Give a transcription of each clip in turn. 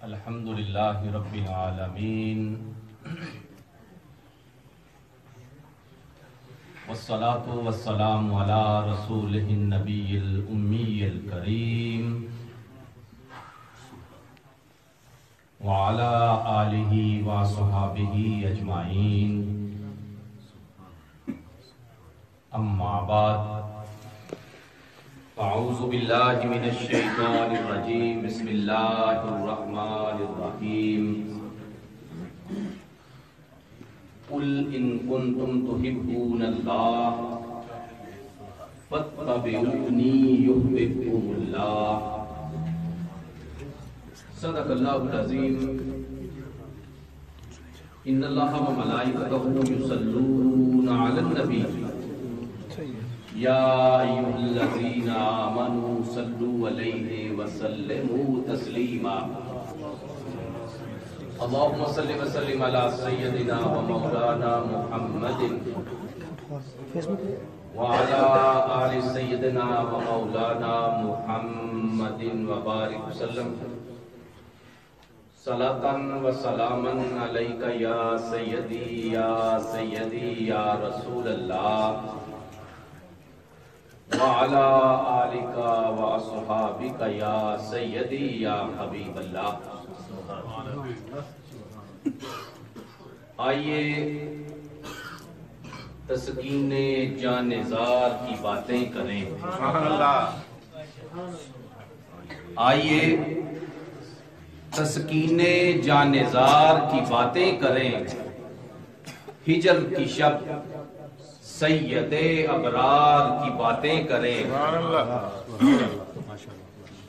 الحمدللہ رب العالمین والصلاة والسلام علی رسولہ النبی الامی الکریم وعلی آلہ وصحبہ اجمعین اما بعد اعوذ باللہ من الشیطان الرجیم بسم اللہ الرحمن الرحیم قل ان کنتم تحبون اللہ فاتبعونی یحببکم اللہ صدق اللہ العظیم ان اللہ وملائکتہ یصلون علی النبی یا ایھا الذین آمنوا صلوا علیہ وسلموا تسلیما اللہم صل وسلم علی سیدنا و مولانا محمد وعلی آل سیدنا و مولانا محمد وبارک وسلم صلاة و سلاما علیک یا سیدی یا رسول اللہ وعلى آلك وأصحابك يا سيدي يا حبيب اللہ. آئیے تسکین جانزار کی باتیں کریں. آئیے تسکین جانزار کی باتیں کریں. ہجر کی شب سید ابرار کی باتیں کریں.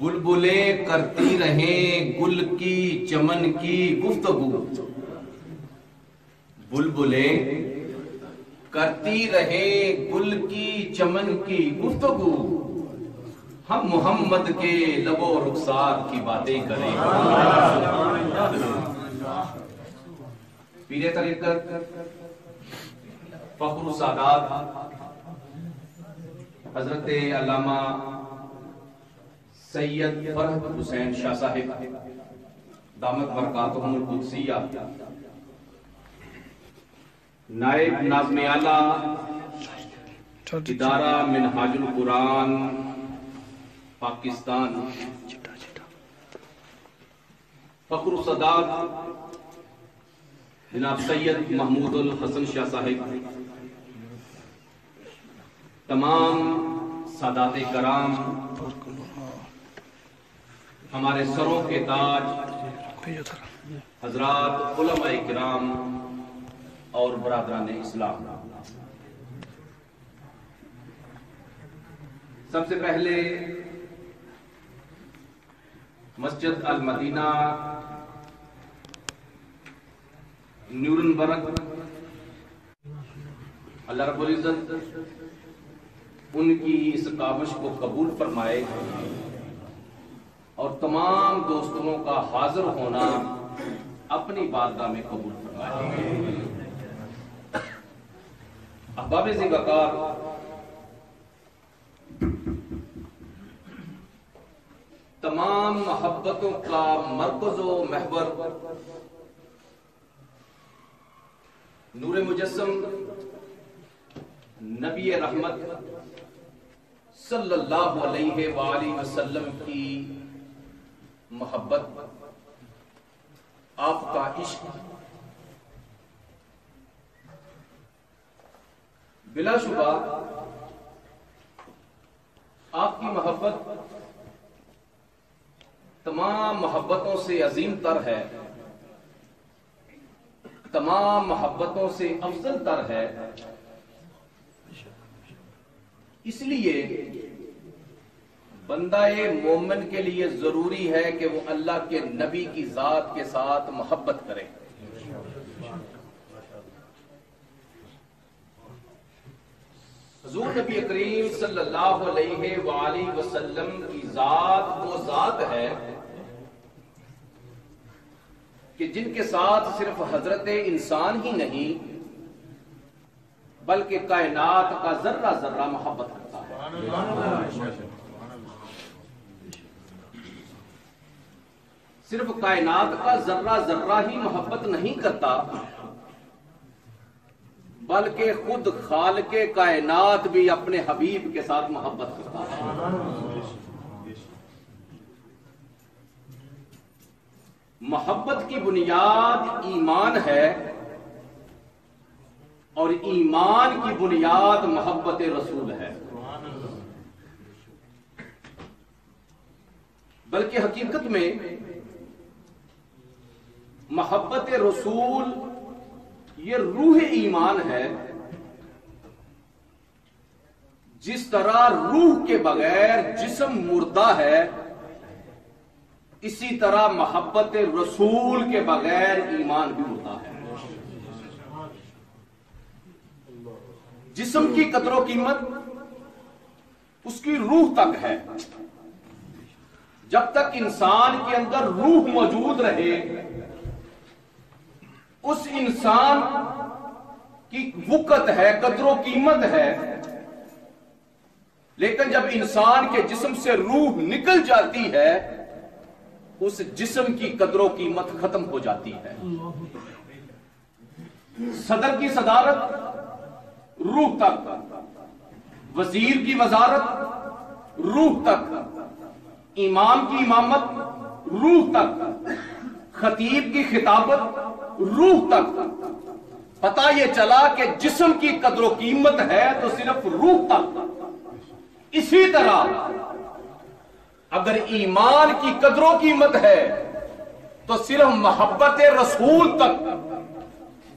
بلبلیں کرتی رہیں گل کی چمن کی گفتگو. بلبلیں کرتی رہیں گل کی چمن کی گفتگو. ہم محمد کے لب و رخسار کی باتیں کریں. پیر طریقت فخر السادات حضرت علامہ سید فرحت حسین شاہ صاحب دامت برکاتہم القدسیہ نائب ناظم اعلیٰ ادارہ منہاج القرآن پاکستان فخر السادات جناب سید محمود الحسن شاہ صاحب، تمام سادات کرام، ہمارے سروں کے تاج حضرات علماء کرام اور برادران اسلام، سب سے پہلے مسجد المدینہ نیورنبرگ، اللہ رب العزت ان کی اس کاوش کو قبول فرمائے اور تمام دوستوں کا حاضر ہونا اپنی بارگاہ میں قبول فرمائے. احباب ذی وقار، تمام محبتوں کا مرکز و محور نور مجسم نبی رحمت صلی اللہ علیہ وآلہ وسلم کی محبت، آپ کا عشق بلا شبہ آپ کی محبت تمام محبتوں سے عظیم تر ہے، تمام محبتوں سے افضل تر ہے. اس لیے بندہ مومن کے لیے ضروری ہے کہ وہ اللہ کے نبی کی ذات کے ساتھ محبت کرے. حضور نبی کریم صلی اللہ علیہ وآلہ وسلم کی ذات وہ ذات ہے کہ جن کے ساتھ صرف حضرت انسان ہی نہیں بلکہ کائنات کا ذرہ ذرہ محبت کرتا ہے. صرف کائنات کا ذرہ ذرہ ہی محبت نہیں کرتا، بلکہ خود خالق کائنات بھی اپنے حبیب کے ساتھ محبت کرتا ہے۔ محبت کی بنیاد ایمان ہے، اور ایمان کی بنیاد محبت رسول ہے۔ بلکہ حقیقت میں محبت رسول یہ روح ایمان ہے۔ جس طرح روح کے بغیر جسم مردہ ہے، اسی طرح محبت رسول کے بغیر ایمان بھی مردہ ہے۔ جسم کی قدر و قیمت اس کی روح تک ہے۔ جب تک انسان کے اندر روح موجود رہے، اس انسان کی وقت ہے، قدر و قیمت ہے۔ لیکن جب انسان کے جسم سے روح نکل جاتی ہے، اس جسم کی قدر و قیمت ختم ہو جاتی ہے۔ صدر کی صدارت روح تک، وزیر کی وزارت روح تک، امام کی امامت روح تک، خطیب کی خطابت روح تک۔ پتہ یہ چلا کہ جسم کی قدر و قیمت ہے تو صرف روح تک۔ اسی طرح اگر ایمان کی قدر و قیمت ہے تو صرف محبت رسول تک۔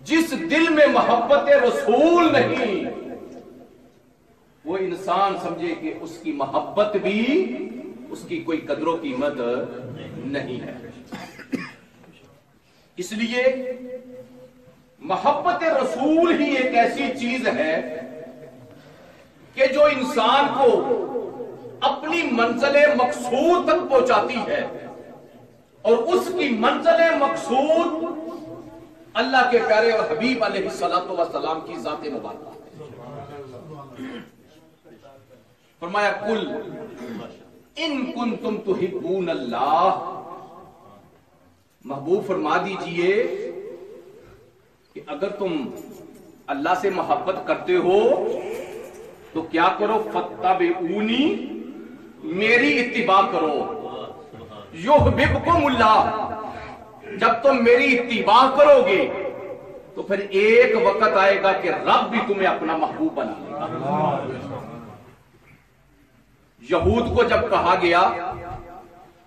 جس دل میں محبت رسول نہیں، وہ انسان سمجھے کہ اس کی محبت بھی اس کی کوئی قدر و قیمت نہیں ہے۔ اس لیے محبت رسول ہی ایک ایسی چیز ہے کہ جو انسان کو اپنی منزل مقصود تک پہنچاتی ہے، اور اس کی منزل مقصود اللہ کے پیارے اور حبیب علیہ الصلوۃ والسلام کی ذات مبارکہ ہے۔ فرمایا قل ان کنتم تحبون اللہ، محبوب فرما دیجئے کہ اگر تم اللہ سے محبت کرتے ہو تو کیا کرو، فاتبعونی، میری اتباع کرو، یحببکم اللہ۔ جب تم میری اتباع کرو گے تو پھر ایک وقت آئے گا کہ رب بھی تمہیں اپنا محبوب بنا لے گا۔ یہود کو جب کہا گیا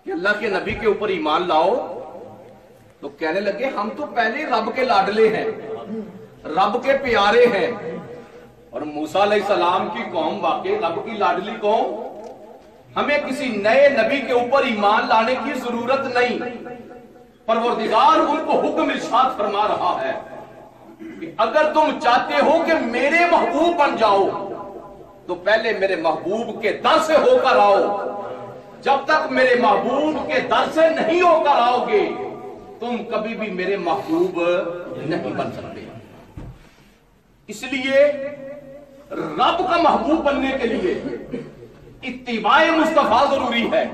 کہ اللہ کے نبی کے اوپر ایمان لاؤ تو کہنے لگے ہم تو پہلے رب کے لاڈلے ہیں، رب کے پیارے ہیں۔ اور موسیٰ علیہ السلام کی قوم واقعی رب کی لاڈلی قوم، ہمیں کسی نئے نبی کے اوپر ایمان لانے کی ضرورت نہیں۔ پروردگار ان کو حکم ارشاد فرما رہا ہے کہ اگر تم چاہتے ہو کہ میرے محبوب بن جاؤ تو پہلے میرے محبوب کے در سے ہو کر آؤ۔ جب تک میرے محبوب کے در سے نہیں ہو کر آؤ گے تم کبھی بھی میرے محبوب نہیں بن سکتے۔ اس لیے رب کا محبوب بننے کے لیے اتباع مصطفیٰ ضروری ہے،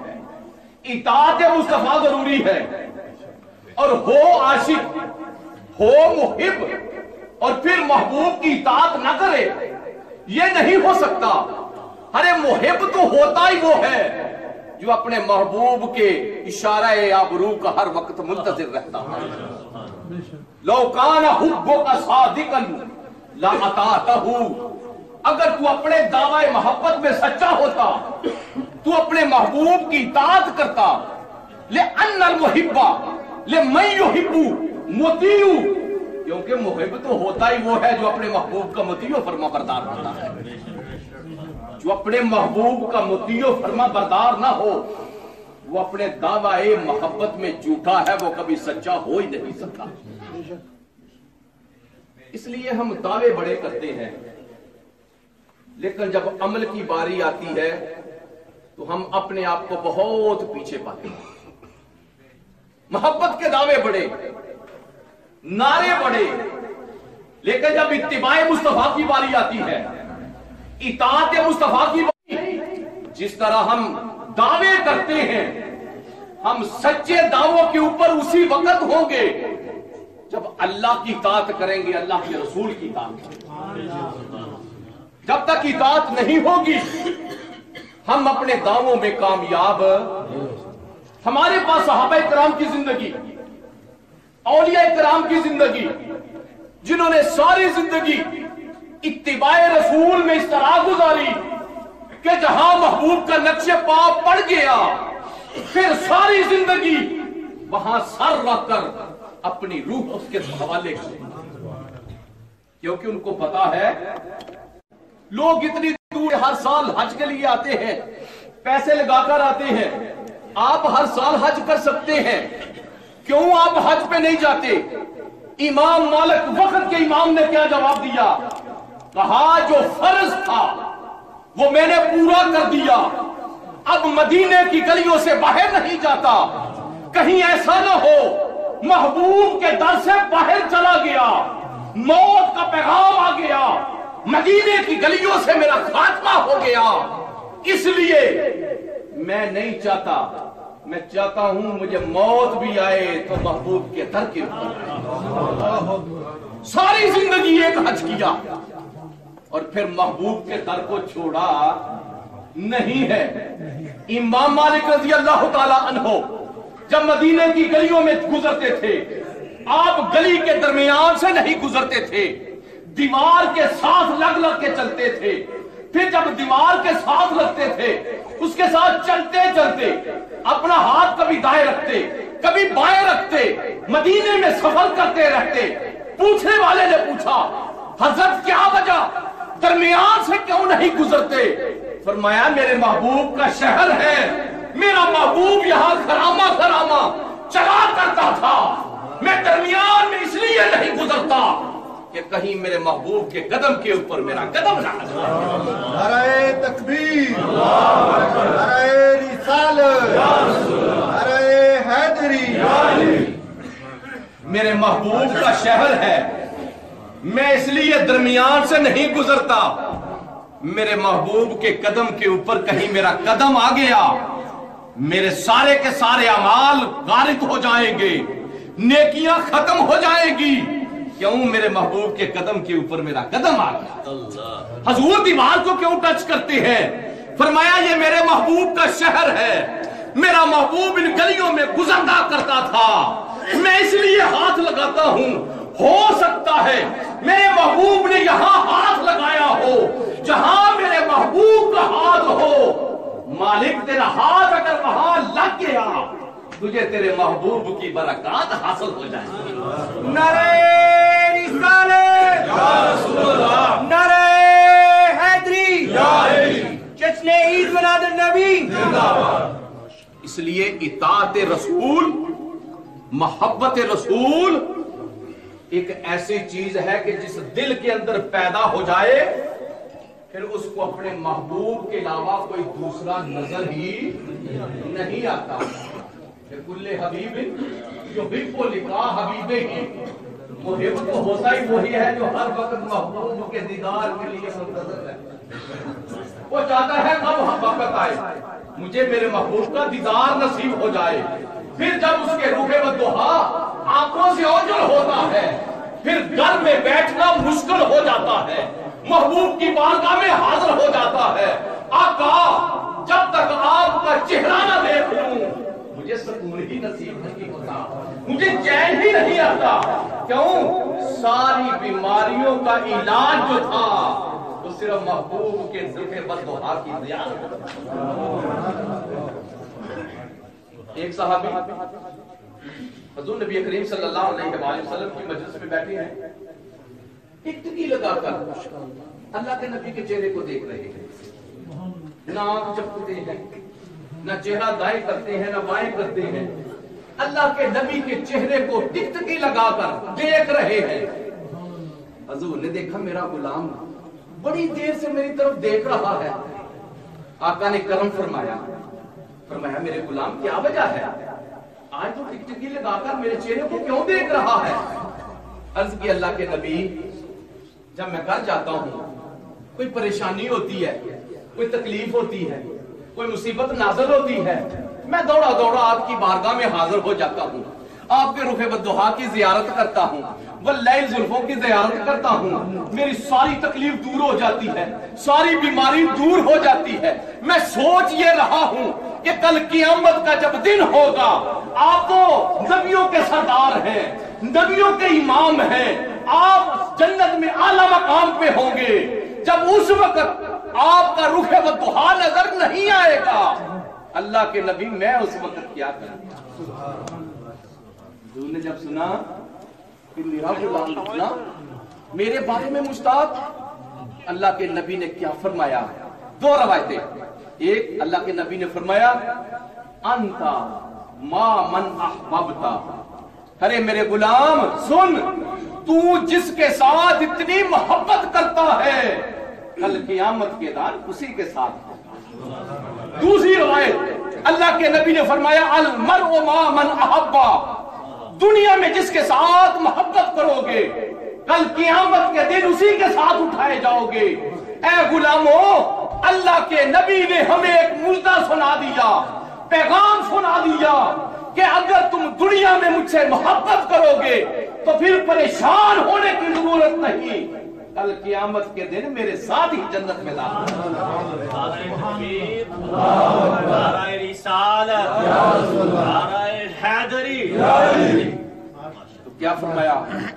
اطاعت مصطفیٰ ضروری ہے، اور ہو عاشق، ہو محب، اور پھر محبوب کی اطاعت نہ کرے، یہ نہیں ہو سکتا۔ ارے محب تو ہوتا ہی وہ ہے جو اپنے محبوب کے اشارہ آبرو کا ہر وقت منتظر رہتا ہے۔ لو کان حبک صادقا لاطعتہ، اگر تو اپنے دعوی محبت میں سچا ہوتا تو اپنے محبوب کی اطاعت کرتا۔ لأن المحب لمن يحب مطیع، کیونکہ محب تو ہوتا ہی وہ ہے جو اپنے محبوب کا مطیع و فرما بردار ہوتا ہے۔ جو اپنے محبوب کا مطیع و فرما بردار نہ ہو وہ اپنے دعوی محبت میں جھوٹا ہے، وہ کبھی سچا ہو ہی نہیں سکتا۔ اس لیے ہم دعوے بڑے کرتے ہیں، لیکن جب عمل کی باری آتی ہے تو ہم اپنے آپ کو بہت پیچھے پاتے ہیں۔ محبت کے دعوے بڑے، نعرے بڑے، لیکن جب اتباع مصطفیٰ کی باری آتی ہے، اطاعت مصطفیٰ کی باری، جس طرح ہم دعوے کرتے ہیں हम सच्चे दावों के ऊपर उसी वक्त होंगे जब अल्लाह की इताअत करेंगे, अल्लाह के रसूल की इताअत। जब तक इताअत नहीं होगी हम अपने दावों में कामयाब। हमारे पास सहाबा किराम की जिंदगी, औलिया किराम की जिंदगी, जिन्होंने सारी जिंदगी इत्तिबाए रसूल में इस तरह गुजारी कि जहां महबूब का नक्शे पाव पड़ गया फिर सारी जिंदगी वहां सर रखकर अपनी रूह उसके हवाले कर, क्योंकि उनको पता है लोग इतनी दूर हर साल हज के लिए आते हैं, पैसे लगाकर आते हैं। आप हर साल हज कर सकते हैं, क्यों आप हज पे नहीं जाते? इमाम मालिक वक्त के इमाम ने क्या जवाब दिया? कहा जो फर्ज था वो मैंने पूरा कर दिया, अब मदीने की गलियों से बाहर नहीं जाता। कहीं ऐसा ना हो महबूब के दर से बाहर चला गया, मौत का पैगाम आ गया, मदीने की गलियों से मेरा खात्मा हो गया। इसलिए मैं नहीं चाहता, मैं चाहता हूं मुझे मौत भी आए तो महबूब के दर के ऊपर। सारी जिंदगी एक हज किया और फिर महबूब के दर को छोड़ा नहीं है। इमाम मालिक रज़ी अल्लाह ताला अन्हो जब मदीने की गलियों में गुजरते थे, आप गली के दरमियान से नहीं गुजरते थे, दीवार के साथ लग लग के चलते थे। फिर जब दीवार के साथ लगते थे उसके साथ चलते चलते अपना हाथ कभी दाएं रखते कभी बाएं रखते, मदीने में सफर करते रहते। पूछने वाले ने पूछा, हजरत क्या वजह, दरमियान से क्यों नहीं गुजरते? फरमाया मेरे महबूब का शहर है, मेरा महबूब यहाँ खरामा खरामा चला करता था, मैं दरमियान में इसलिए नहीं गुजरता कि कहीं मेरे महबूब के कदम के ऊपर मेरा कदम ना आ जाए। नारे तकबीर, नारे रिसालत, नारे हैदरी। मेरे महबूब का शहर है, मैं इसलिए दरमियान से नहीं गुजरता, मेरे महबूब के कदम के ऊपर कहीं मेरा कदम आ गया, मेरे सारे के सारे अमाल गारिक हो जाएंगे, नेकियां खत्म हो जाएगी। क्यों? मेरे महबूब के कदम के ऊपर मेरा कदम आ गया। हजूर दीवार को क्यों टच करते हैं? फरमाया ये मेरे महबूब का शहर है, मेरा महबूब इन गलियों में गुजरता करता था, मैं इसलिए हाथ लगाता हूं। हो सकता है मेरे महबूब ने यहां हाथ लगाया हो जहां मेरे महबूब का हाथ हो। मालिक तेरा हाथ अगर वहां लग गया तुझे तेरे महबूब की बरकत हासिल हो जाएगी। नारे रिसालत, नारे हैदरी, जश्न ईद मिलाद नबी। इसलिए इताअत रसूल, मोहब्बत रसूल एक ऐसी चीज है कि जिस दिल के अंदर पैदा हो जाए फिर उसको अपने महबूब के अलावा कोई दूसरा नजर ही नहीं आता। कुल्ले हबीबिन जो बिल्कुल लिखा हबीबे ही, मुहिब तो होता ही वही है जो हर वक्त महबूब के दीदार के लिए मुंतज़िर है। वो चाहता है कब हम वक्त आए, मुझे मेरे महबूब का दीदार नसीब हो जाए। फिर जब उसके रूहे वदुहा आंखों से ओझल होता है फिर घर में बैठना मुश्किल हो जाता है, महबूब की बारगाह में हाजिर हो जाता है। आका जब तक आपका चेहरा ना देख लूं मुझे सुकून ही नसीब नहीं होता, मुझे चैन ही नहीं आता। क्यों? सारी बीमारियों का इलाज जो था वो सिर्फ महबूब के ज़िक्र बददुआ की ज़ियारत। एक सहाबी हुज़ूर नबी करीम सल्लल्लाहु अलैहि वसल्लम की मजलिस में बैठे हैं, टिकटिकी लगाकर अल्लाह के नबी के चेहरे को देख रहे हैं, ना आंख झपकते हैं, ना चेहरा दाएं करते हैं, ना बाएं करते हैं, अल्लाह के नबी के चेहरे को टिकटिकी लगाकर देख रहे हैं। हुज़ूर ने देखा मेरा गुलाम बड़ी देर से मेरी तरफ देख रहा है। आका ने करम फरमाया, फरमाया मेरे गुलाम क्या वजह है, आज तो टिकटिकी लगाकर मेरे चेहरे को क्यों देख रहा है? अर्ज की अल्लाह के नबी, जब मैं घर जाता हूं कोई परेशानी होती है, कोई तकलीफ होती है, कोई मुसीबत नाज़िल होती है, मैं दौड़ा दौड़ा आपकी बारगाह में हाजिर हो जाता हूँ, आपके रुखे बद्दुहा की जियारत करता हूँ, वल्लैल जुल्फों की जियारत करता हूँ, मेरी सारी तकलीफ दूर हो जाती है, सारी बीमारी दूर हो जाती है। मैं सोच ये रहा हूँ कि कल क़यामत का जब दिन होगा, आप तो नबियों के सरदार हैं, नबियों के इमाम हैं, आप जन्नत में आला मकाम पे होंगे, जब उस वक्त आपका रुखे बद्दुहा नजर नहीं आएगा, अल्लाह के नबी मैं उस वक्त क्या करूं? हुजूर ने जब सुना कि मेरा गुलाम इतना मेरे बारे में मुश्ताक, अल्लाह के नबी ने क्या फरमाया? दो रवायतें। एक, अल्लाह के नबी ने फरमाया अंता मा मन अहबब्ता, अरे मेरे गुलाम सुन, तू जिसके साथ इतनी मोहब्बत करता है, कल क़यामत के दिन उसी के साथ। दूसरी रवायत, अल्लाह के नबी ने फरमाया अल मरउ मा मन अहब्बा, दुनिया में जिसके साथ मोहब्बत करोगे, कल क़यामत के दिन उसी के साथ उठाए जाओगे। ऐ गुलामों, अल्लाह के नबी ने हमें एक मुद्दा सुना दिया, पैगाम सुना दिया कि अगर तुम दुनिया में मुझसे मोहब्बत करोगे तो फिर परेशान होने की जरूरत नहीं, कल क़यामत के दिन मेरे साथ ही जन्नत में दाखिल। तो क्या फरमाया?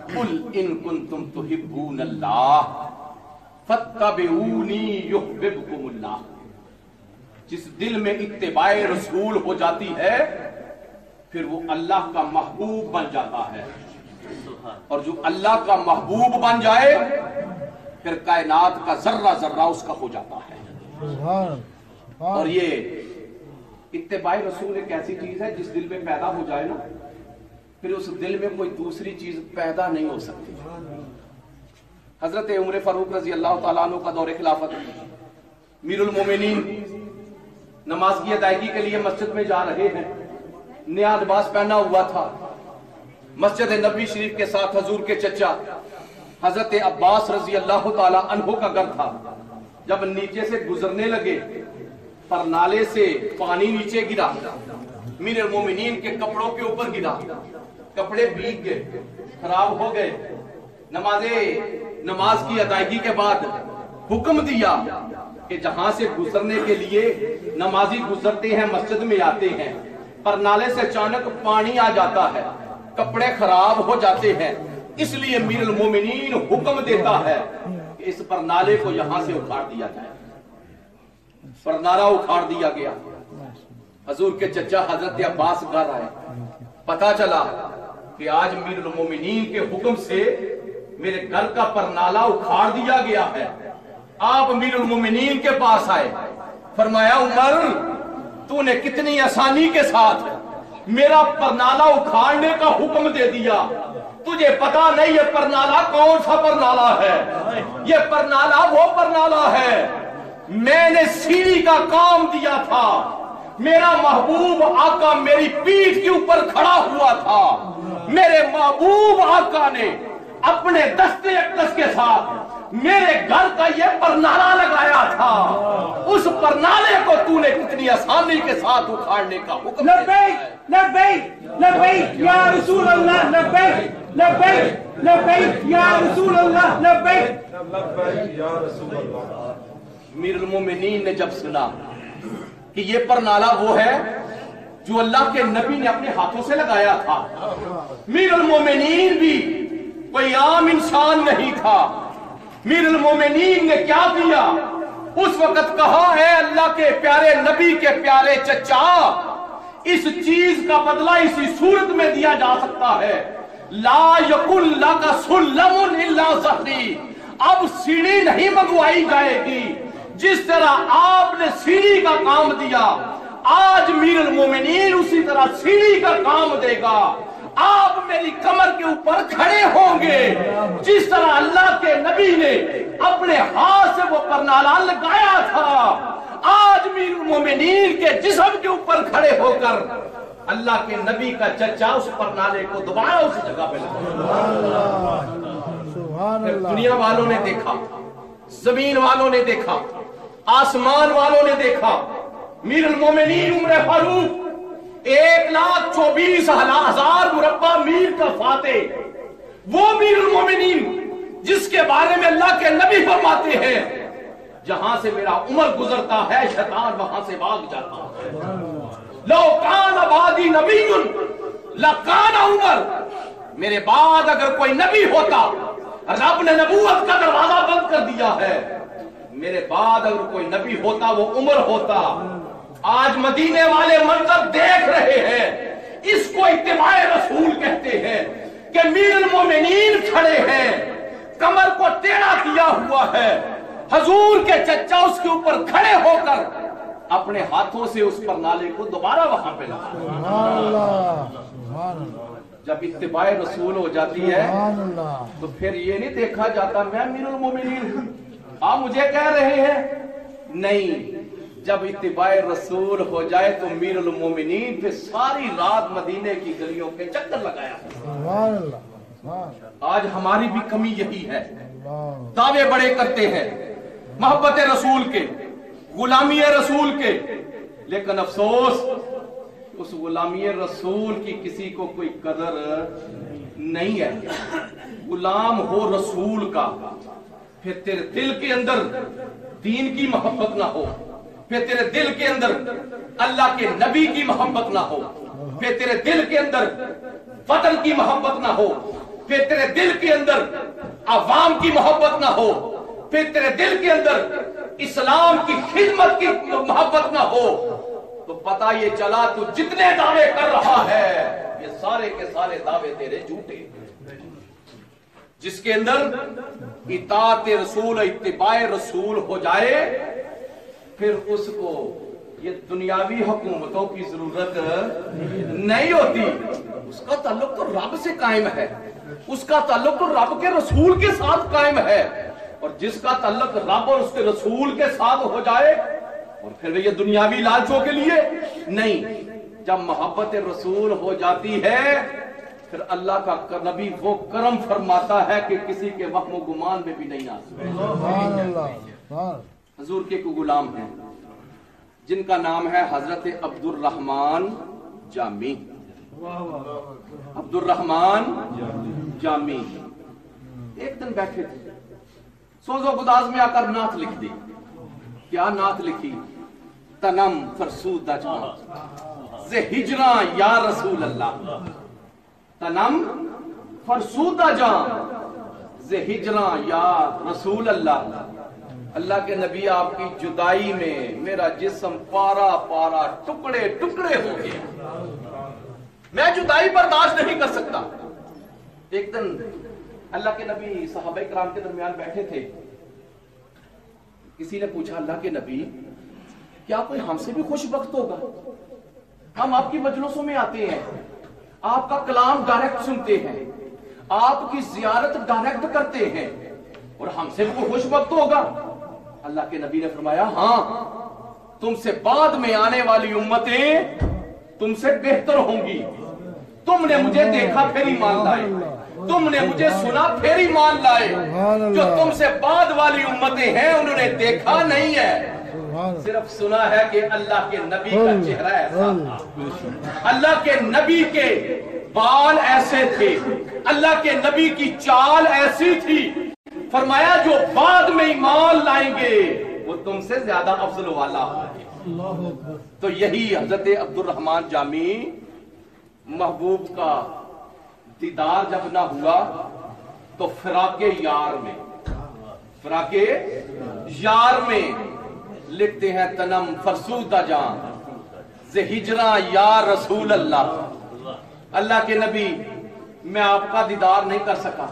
कुल इन कुंतुम तुहिब्बूनल्लाह फत्तबिऊनी युहिब्बुकुमुल्लाह। जिस दिल में इत्तिबाए रसूल हो जाती है, फिर वो अल्लाह का महबूब बन जाता है, और जो अल्लाह का महबूब बन जाए फिर कायनात का जर्रा जर्रा उसका हो जाता है। और ये इत्तिबाए रसूल एक ऐसी चीज है जिस दिल में पैदा हो जाए ना, फिर उस दिल में कोई दूसरी चीज पैदा नहीं हो सकती। हजरत उमर फारूक रजी अल्लाह तआला अन्हु का दौरे खिलाफत, मीरुल मोमिनीन नमाज की अदायगी के लिए मस्जिद में जा रहे हैं, नया लिबास पहना हुआ था, मस्जिद नबी शरीफ के साथ हजूर के चचा हजरत अब्बास रजी अल्लाह तआला अन्हु का घर था। जब नीचे से गुजरने लगे, पर नाले से पानी नीचे गिरा, मीरुल मोमिनीन के कपड़ों के ऊपर गिरा, कपड़े भीग गए, खराब हो गए। नमाज की अदायगी के बाद हुक्म दिया कि जहां से गुजरने के लिए नमाजी गुजरते हैं, मस्जिद में आते हैं, पर नाले से अचानक पानी आ जाता है, कपड़े खराब हो जाते हैं, इसलिए मीरुल मोमिनीन हुक्म देता है कि इस परनाले को यहां से उखाड़ दिया जाए। परनाला उखाड़ दिया गया। हजूर के चचा हजरत अब्बास घर आए, पता चला कि आज मीरुल मोमिनीन के हुक्म से मेरे घर का परनाला उखाड़ दिया गया है। आप मीरुल मोमिनीन के पास आए, फरमाया उमर, तूने कितनी आसानी के साथ मेरा परनाला उखाड़ने का हुक्म दे दिया, तुझे पता नहीं ये परनाला कौन सा परनाला है? ये परनाला वो परनाला है, मैंने सीढ़ी का काम दिया था, मेरा महबूब आका मेरी पीठ के ऊपर खड़ा हुआ था, मेरे महबूब आका ने अपने दस्ते अक़दस के साथ मेरे घर का ये परनाला लगाया था, उस परनाले को तूने कितनी आसानी के साथ उखाड़ने का हुक्म। लब्बैक लब्बैक लब्बैक या रसूल अल्लाह, लब्बैक लब्बैक लब्बैक या रसूल अल्लाह, लब्बैक लब्बैक या रसूल अल्लाह। मीरुल मोमिनीन ने जब सुना कि ये परनाला वो है जो अल्लाह के नबी ने अपने हाथों से लगाया था, मीरुल मोमिनीन भी कोई आम इंसान नहीं था। मीरुल मोमिनीन ने क्या किया? उस वक्त कहा, है अल्लाह के प्यारे नबी के प्यारे चचा, इस चीज का बदला इसी सूरत में दिया जा सकता है, ला यकुल लका सुल्लमुन इल्ला ज़हरी, अब सीढ़ी नहीं मंगवाई जाएगी। जिस तरह आपने सीढ़ी का काम दिया, आज मीरुल मोमिनीन उसी तरह सीढ़ी का काम देगा। आप मेरी कमर के ऊपर खड़े होंगे, जिस तरह अल्लाह के नबी ने अपने हाथ से वो परनाला लगाया था, आज मीरुल मोमिनीन के जिस्म के ऊपर खड़े होकर अल्लाह के नबी का चचा उस परनाले को दोबारा उस जगह पे लगाया। दुनिया वालों ने देखा, जमीन वालों ने देखा, आसमान वालों ने देखा, मीरुल मोमिनीन उमर फारूक 1,24,000 مربع میل کا فاتح، وہ امیر المومنین جس کے بارے میں اللہ کے نبی فرماتے ہیں جہاں سے میرا عمر گزرتا ہے شیطان وہاں سے بھاگ جاتا ہے۔ لو کان بعدی نبی لکان عمر، میرے بعد اگر کوئی نبی ہوتا، رب نے نبوت کا دروازہ بند کر دیا ہے، میرے بعد اگر کوئی نبی ہوتا وہ عمر ہوتا۔ آج مدینے والے منظر دیکھ رہے ہیں، اس کو اتباع رسول کہتے ہیں کہ امیر المومنین کھڑے ہیں، کمر کو ٹیڑھا کیا ہوا ہے، حضور کے چچا اس کے اوپر کھڑے ہو کر اپنے ہاتھوں سے اس پر نالے کو دوبارہ وہاں پہ لگا۔ جب اتباع رسول ہو جاتی ہے تو پھر یہ نہیں دیکھا جاتا میں امیر المومنین ہوں، آپ مجھے کہہ رہے ہیں، نہیں، جب اتباع رسول ہو جائے تو امیر المومنین پہ ساری رات مدینے کی گلیوں کے چکر لگایا۔ آج ہماری بھی کمی یہی ہے، دعوے بڑے کرتے ہیں محبت رسول کے، غلامی رسول کے، لیکن افسوس اس غلامی رسول کی کسی کو کوئی قدر نہیں ہے۔ غلام ہو رسول کا، پھر تیرے دل کے اندر دین کی محبت نہ ہو، پھر تیرے دل کے اندر اللہ کے نبی کی محبت نہ ہو، پھر تیرے دل کے اندر وطن کی محبت نہ ہو، پھر تیرے دل کے اندر عوام کی محبت نہ ہو، پھر تیرے دل کے اندر اسلام کی خدمت کی محبت نہ ہو، تو پتہ یہ چلا تو جتنے دعوے کر رہا ہے یہ سارے کے سارے دعوے تیرے جھوٹے۔ جس کے اندر اطاعت رسول، اتباع رسول ہو جائے، پھر اس کو یہ دنیاوی حکومتوں کی ضرورت نہیں ہوتی، اس کا تعلق تو رب سے قائم ہے، اس کا تعلق تو رب کے رسول کے ساتھ قائم ہے، اور جس کا تعلق رب اور اس کے رسول کے ساتھ ہو جائے، اور پھر یہ دنیاوی لالچوں کے لیے نہیں، جب محبت رسول ہو جاتی ہے پھر اللہ کا نبی وہ کرم فرماتا ہے کہ کسی کے وہم و گمان میں بھی نہیں آ سکتا۔ حضور کے کوئی غلام ہیں جن کا نام ہے حضرت عبد الرحمن جامی، عبد الرحمن جامی ایک دن بیٹھے تھے، سوز و گداز میں آ کر نعت لکھ دی۔ کیا نعت لکھی؟ تنم فرسودہ جان زِ ہجراں یا رسول اللہ، تنم فرسودہ جان زِ ہجراں یا رسول اللہ۔ اللہ کے نبی آپ کی جدائی میں میرا جسم پارا پارا ٹکڑے ٹکڑے ہو گیا، میں جدائی برداشت نہیں کر سکتا۔ ایک دن اللہ کے نبی صحابہ کرام کے درمیان بیٹھے تھے، کسی نے پوچھا اللہ کے نبی کیا کوئی ہم سے بھی خوش وقت ہوگا؟ ہم آپ کی مجلسوں میں آتے ہیں، آپ کا کلام ڈائریکٹ سنتے ہیں، آپ کی زیارت ڈائریکٹ کرتے ہیں، اور ہم سے بھی کوئی خوش وقت ہوگا؟ اللہ کے نبی نے فرمایا ہاں، تم سے بعد میں آنے والی امتیں تم سے بہتر ہوں گی، تم نے مجھے دیکھا پھر ایمان لائے، تم نے مجھے سنا پھر ایمان لائے، جو تم سے بعد والی امتیں ہیں انہوں نے دیکھا نہیں ہے، صرف سنا ہے کہ اللہ کے نبی کا چہرہ ایسا تھا، اللہ کے نبی کے بال ایسے تھے، اللہ کے نبی کی چال ایسی تھی، فرمایا جو بعد میں ایمان لائیں گے وہ تم سے زیادہ افضل والا ہوں گے۔ تو یہی حضرت عبد الرحمن جامی محبوب کا دیدار جب نہ ہوا تو فراق یار میں لکھتے ہیں تنم فرسودہ جان زِ ہجراں یا رسول اللہ۔ اللہ کے نبی میں آپ کا دیدار نہیں کر سکا،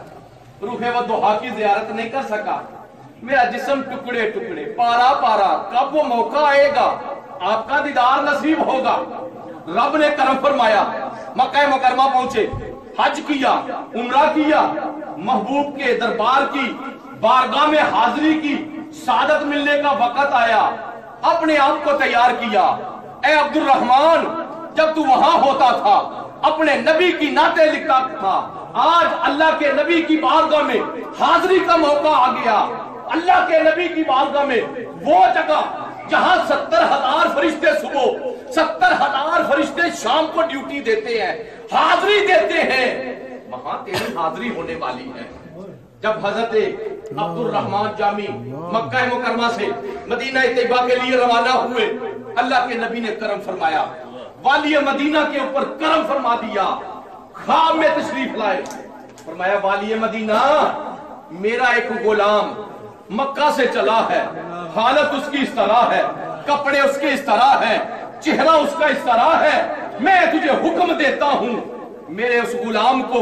روح و دعا کی زیارت نہیں کر سکا، میرا جسم ٹکڑے ٹکڑے پارا پارا، کب وہ موقع آئے گا آپ کا دیدار نصیب ہوگا؟ رب نے کرم فرمایا، مکہ مکرمہ پہنچے، حج کیا، عمرہ کیا، محبوب کے دربار کی بارگاہ میں حاضری کی، سعادت ملنے کا وقت آیا، اپنے آپ کو تیار کیا۔ اے عبد الرحمن، جب تو وہاں ہوتا تھا اپنے نبی کی نعتیں لکھتا تھا، آج اللہ کے نبی کی بارگاہ میں حاضری کا موقع آ گیا، اللہ کے نبی کی بارگاہ میں وہ جگہ जहां 70,000 फरिश्ते सुबह, 70,000 फरिश्ते शाम को ड्यूटी देते हैं, हाजिरी देते हैं, वहां तेरी हाजिरी होने वाली है। जब हजरत अब्दुर्रहमान जामी मक्का मुकरमा से मदीना तैयबा के लिए रवाना हुए, अल्लाह के नबी ने करम फरमाया, वाली मदीना के ऊपर करम फरमा दिया, ख्वाब में तशरीफ लाए। फरमाया, वाली मदीना, मेरा एक गुलाम मक्का से चला है, हालत उसकी इस तरह है, कपड़े उसके इस तरह है, चेहरा उसका इस तरह है, मैं तुझे हुक्म देता हूं मेरे उस गुलाम को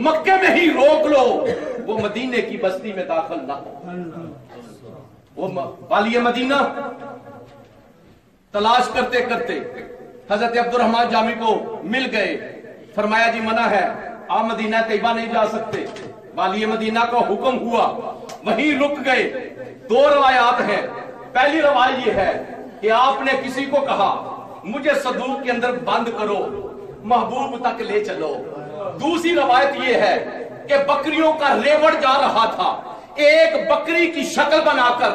मक्के में ही रोक लो, वो मदीने की बस्ती में दाखिल ना हो। वो वाली मदीना तलाश करते करते हजरत अब्दुर्रहमान जामी को मिल गए। फरमाया, जी मना है, आप मदीना तैयबा नहीं जा सकते। वाली मदीना का हुक्म हुआ, वहीं रुक गए। 2 रवायात हैं। पहली रवायत ये है कि आपने किसी को कहा, मुझे सदूक के अंदर बंद करो, महबूब तक ले चलो। दूसरी रवायत ये है कि बकरियों का रेवड़ जा रहा था, एक बकरी की शक्ल बनाकर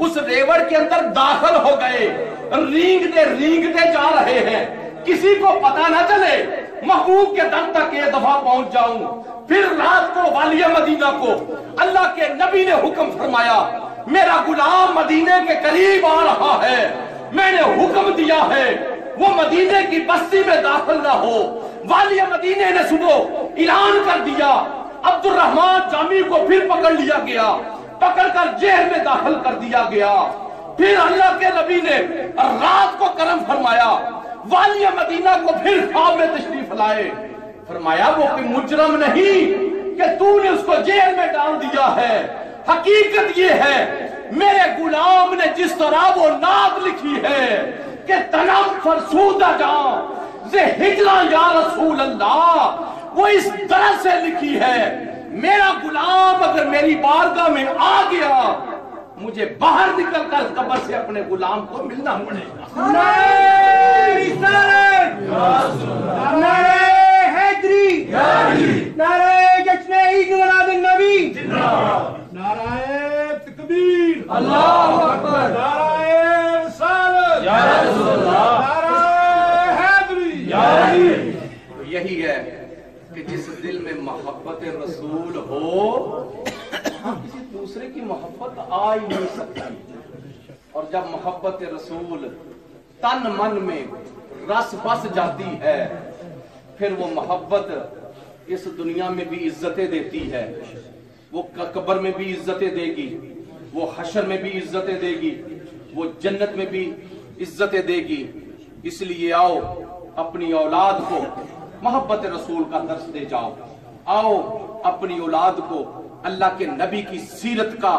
उस रेवड़ के अंदर दाखिल हो गए, रींगते जा रहे हैं, किसी को पता ना चले, महबूब के दम तक एक दफा पहुंच जाऊं। फिर रात को वालिया मदीना को अल्लाह के नबी ने हुक्म फरमाया, मेरा गुलाम मदीने के करीब आ रहा है, मैंने हुक्म दिया है वो मदीने की बस्ती में दाखिल ना हो। वालिया मदीने ने सुबह ऐलान कर दिया, अब्दुर्रहमान जामी को फिर पकड़ लिया गया, पकड़कर जेल में दाखिल कर दिया गया। फिर अल्लाह के नबी ने रात को करम फरमाया, वालिया मदीना को फिर ख्वाब में तशरीफ लाए। फरमाया, वो कोई मुजरम नहीं कि तूने उसको जेल में डाल दिया है, हकीकत ये है मेरे गुलाम ने जिस तरह वो नाद लिखी है कि तनम फरसूदा जां जे हिजरा या रसूल अल्लाह, वो इस तरह से लिखी है, मेरा गुलाम अगर मेरी बारगाह में आ गया, मुझे बाहर निकलकर कब्र से अपने गुलाम को मिलना पड़ेगा। नारे जश्न ईद मिलादुन नबी, नारे तकबीर, अल्लाहु अकबर, नारे रिसालत, या रसूल अल्लाह, नारे हैदरी, या अली। तो यही है कि जिस दिल में मोहब्बत रसूल हो, वहां किसी दूसरे की मोहब्बत आ ही नहीं सकती। और जब मोहब्बत रसूल तन मन में रस बस जाती है, फिर वो मोहब्बत इस दुनिया में भी इज्जतें देती है, वो कब्र में भी इज्जतें देगी, वो हशर में भी इज्जतें देगी, वो जन्नत में भी इज्जतें देगी। इसलिए आओ अपनी औलाद को मोहब्बत रसूल का दर्स दे जाओ, आओ अपनी औलाद को अल्लाह के नबी की सीरत का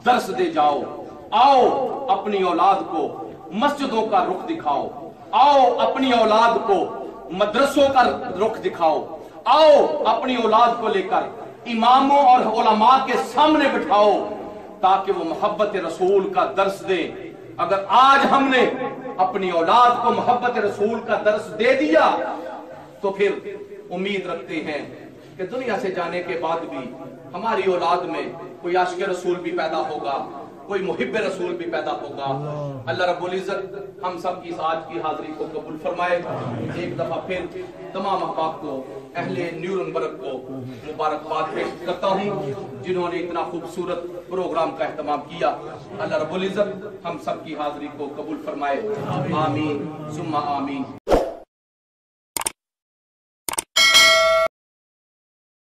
दर्स दे जाओ, आओ अपनी औलाद को मस्जिदों का रुख दिखाओ, आओ अपनी औलाद को मदरसों का रुख दिखाओ, आओ अपनी औलाद को लेकर इमामों और उलमा के सामने बिठाओ ताकि वो मोहब्बत रसूल का दर्स दे। अगर आज हमने अपनी औलाद को मोहब्बत रसूल का दर्स दे दिया तो फिर उम्मीद रखते हैं कि दुनिया से जाने के बाद भी हमारी औलाद में कोई आशिक रसूल भी पैदा होगा, कोई मुहिब रसूल भी पैदा होगा। अल्लाह रब्बुल इज्जत हम सब की आज की हाजिरी को कबूल फरमाए। एक दफा फिर तमाम अहबाब को, अहले न्यूरनबर्ग को मुबारकबाद पेश करता हूँ जिन्होंने इतना खूबसूरत प्रोग्राम का एहतमाम किया। अल्लाह रब्बुल इज्जत हम सब की हाजिरी को कबूल फरमाए। आमीन सुम्मा आमीन।